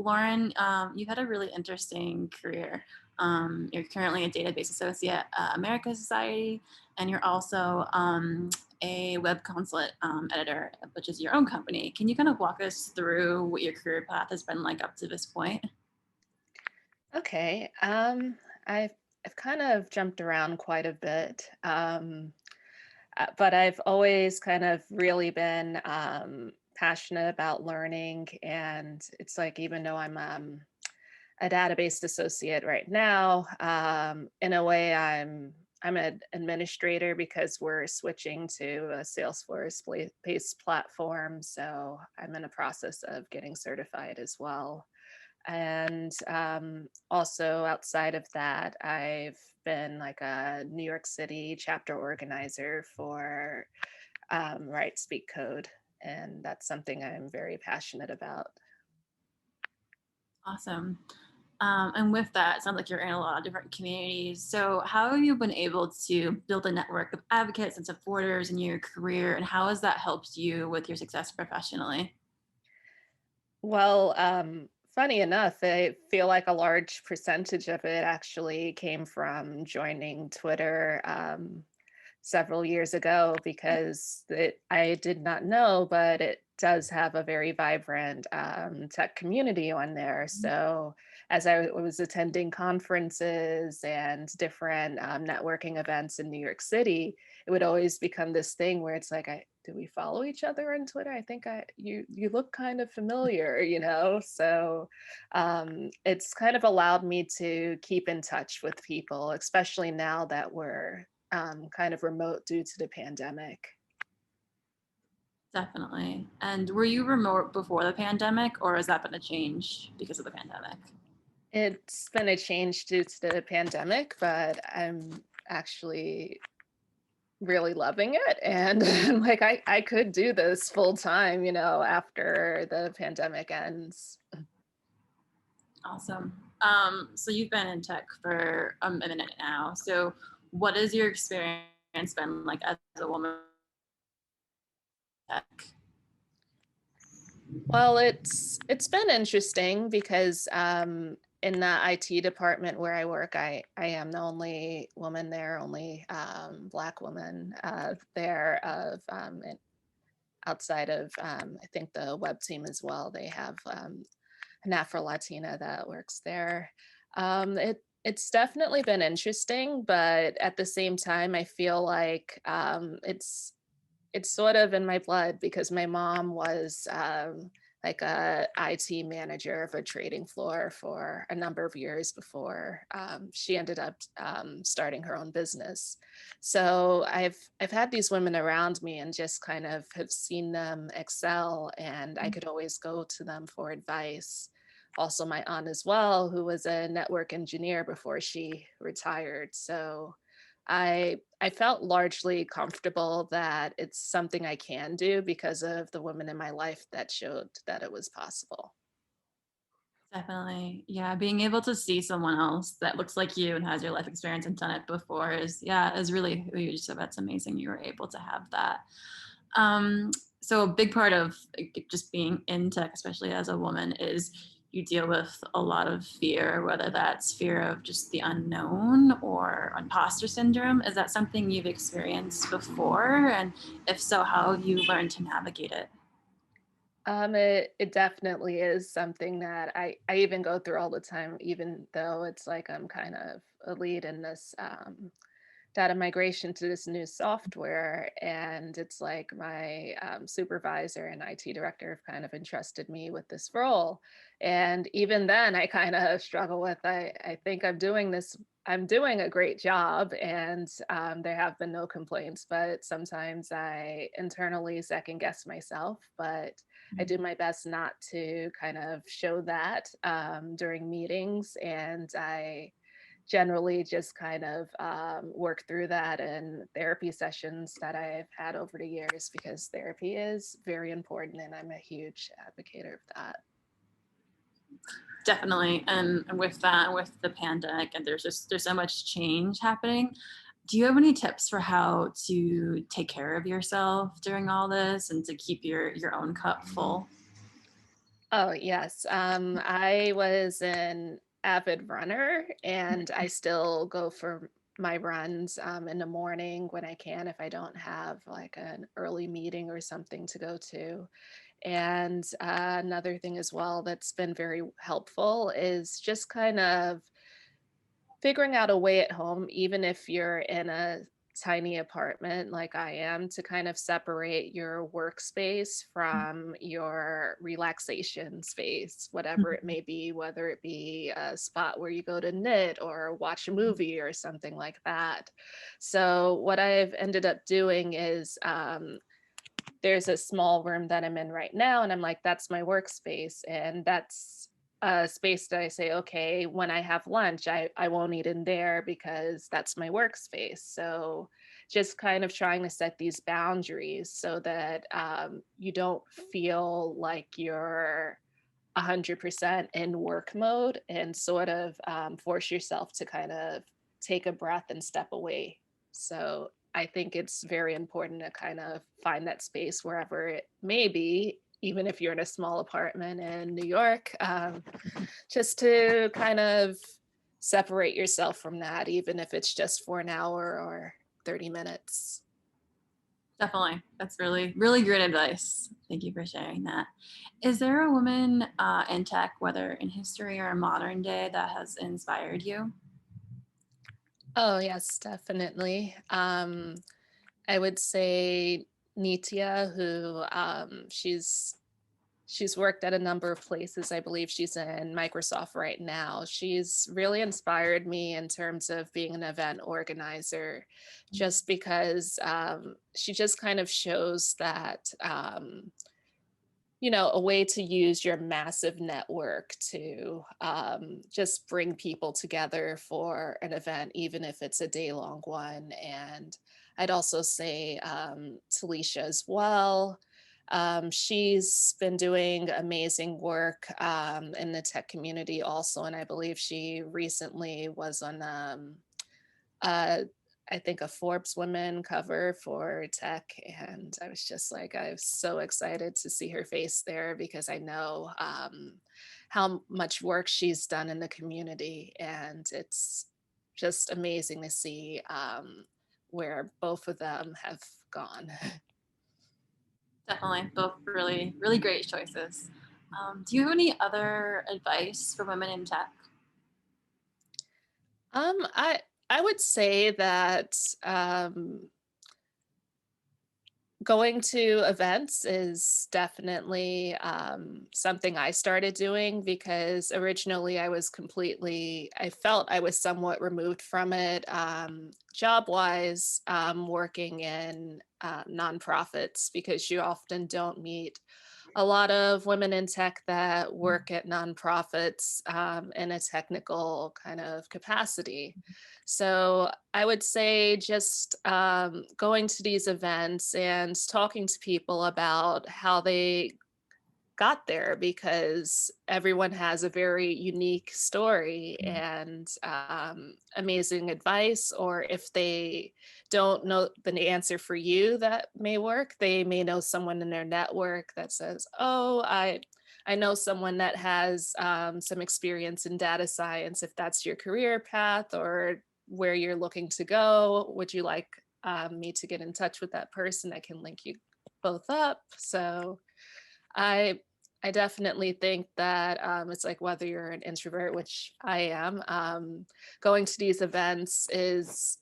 Lauren, you've had a really interesting career. You're currently a database associate at America Society, and you're also a web consulate editor, which is your own company. Can you kind of walk us through what your career path has been like up to this point? Okay. I've kind of jumped around quite a bit, but I've always kind of really been passionate about learning, and it's like even though I'm a database associate right now, in a way I'm an administrator because we're switching to a Salesforce-based platform, so I'm in the process of getting certified as well. And also outside of that, I've been like a New York City chapter organizer for Write Speak Code. And that's something I'm very passionate about. Awesome. And with that, it sounds like you're in a lot of different communities. So how have you been able to build a network of advocates and supporters in your career, and how has that helped you with your success professionally? Well, funny enough, I feel like a large percentage of it actually came from joining Twitter several years ago because I did not know, but it does have a very vibrant tech community on there. So as I was attending conferences and different networking events in New York City, it would always become this thing where it's like, do we follow each other on Twitter? I think you look kind of familiar, you know? So it's kind of allowed me to keep in touch with people, especially now that we're kind of remote due to the pandemic. Definitely. And were you remote before the pandemic, or has that been a change because of the pandemic? It's been a change due to the pandemic, but I'm actually really loving it. And like, I could do this full time, you know, after the pandemic ends. Awesome. So you've been in tech for a minute now. So what has your experience been like as a woman in tech? Well, it's been interesting because in the IT department where I work, I am the only woman there, only Black woman there of outside of I think the web team as well. They have an Afro Latina that works there. It's definitely been interesting, but at the same time, I feel like it's sort of in my blood because my mom was like a IT manager of a trading floor for a number of years before she ended up starting her own business. So I've had these women around me and just kind of have seen them excel, and I could always go to them for advice. Also, my aunt as well, who was a network engineer before she retired. So I felt largely comfortable that it's something I can do because of the women in my life that showed that it was possible. Definitely. Yeah. Being able to see someone else that looks like you and has your life experience and done it before is, yeah, is really huge. So that's amazing you were able to have that. Um, so a big part of just being in tech, especially as a woman, is you deal with a lot of fear, whether that's fear of just the unknown or imposter syndrome. Is that something you've experienced before? And if so, how have you learned to navigate it? It definitely is something that I even go through all the time, even though it's like I'm kind of a lead in this data migration to this new software. And it's like my supervisor and IT director have kind of entrusted me with this role. And even then, I kind of struggle with, I think I'm doing a great job, and there have been no complaints, but sometimes I internally second guess myself. But I do my best not to kind of show that during meetings. And I generally just kind of work through that in therapy sessions that I've had over the years because therapy is very important and I'm a huge advocate of that. Definitely. And with that, with the pandemic, and there's so much change happening. Do you have any tips for how to take care of yourself during all this and to keep your own cup full? Oh, yes. I was an avid runner and I still go for my runs in the morning when I can if I don't have like an early meeting or something to go to. And another thing as well that's been very helpful is just kind of figuring out a way at home, even if you're in a tiny apartment like I am, to kind of separate your workspace from your relaxation space, whatever it may be, whether it be a spot where you go to knit or watch a movie or something like that. So, what I've ended up doing is there's a small room that I'm in right now, and I'm like, that's my workspace. And that's a space that I say, okay, when I have lunch, I won't eat in there because that's my workspace. So just kind of trying to set these boundaries so that you don't feel like you're 100% in work mode and sort of force yourself to kind of take a breath and step away. So I think it's very important to kind of find that space wherever it may be, even if you're in a small apartment in New York, just to kind of separate yourself from that, even if it's just for an hour or 30 minutes. Definitely. That's really, really great advice. Thank you for sharing that. Is there a woman in tech, whether in history or modern day, that has inspired you? Oh, yes, definitely. I would say Nitya, who she's worked at a number of places. I believe she's in Microsoft right now. She's really inspired me in terms of being an event organizer, just because she just kind of shows that a way to use your massive network to just bring people together for an event, even if it's a day long one. And I'd also say Talisha as well. She's been doing amazing work in the tech community also. And I believe she recently was on uh, I think a Forbes women cover for tech, and I was just like, I was so excited to see her face there because I know how much work she's done in the community, and it's just amazing to see where both of them have gone. Definitely. Both really, really great choices. Do you have any other advice for women in tech? I would say that going to events is definitely something I started doing because originally I felt I was somewhat removed from it job wise, working in nonprofits because you often don't meet a lot of women in tech that work at nonprofits in a technical kind of capacity. So I would say just going to these events and talking to people about how they got there because everyone has a very unique story and amazing advice. Or if they don't know the answer for you that may work, they may know someone in their network that says, "Oh, I know someone that has some experience in data science. If that's your career path or where you're looking to go, would you like me to get in touch with that person? I can link you both up." So I I definitely think that it's like whether you're an introvert, which I am, going to these events is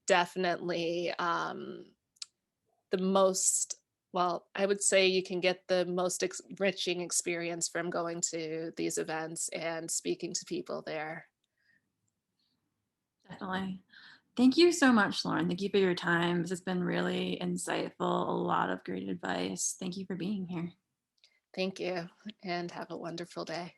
definitely the most. Well, I would say you can get the most enriching experience from going to these events and speaking to people there. Definitely. Thank you so much, Lauren. Thank you for your time. This has been really insightful, a lot of great advice. Thank you for being here. Thank you and have a wonderful day.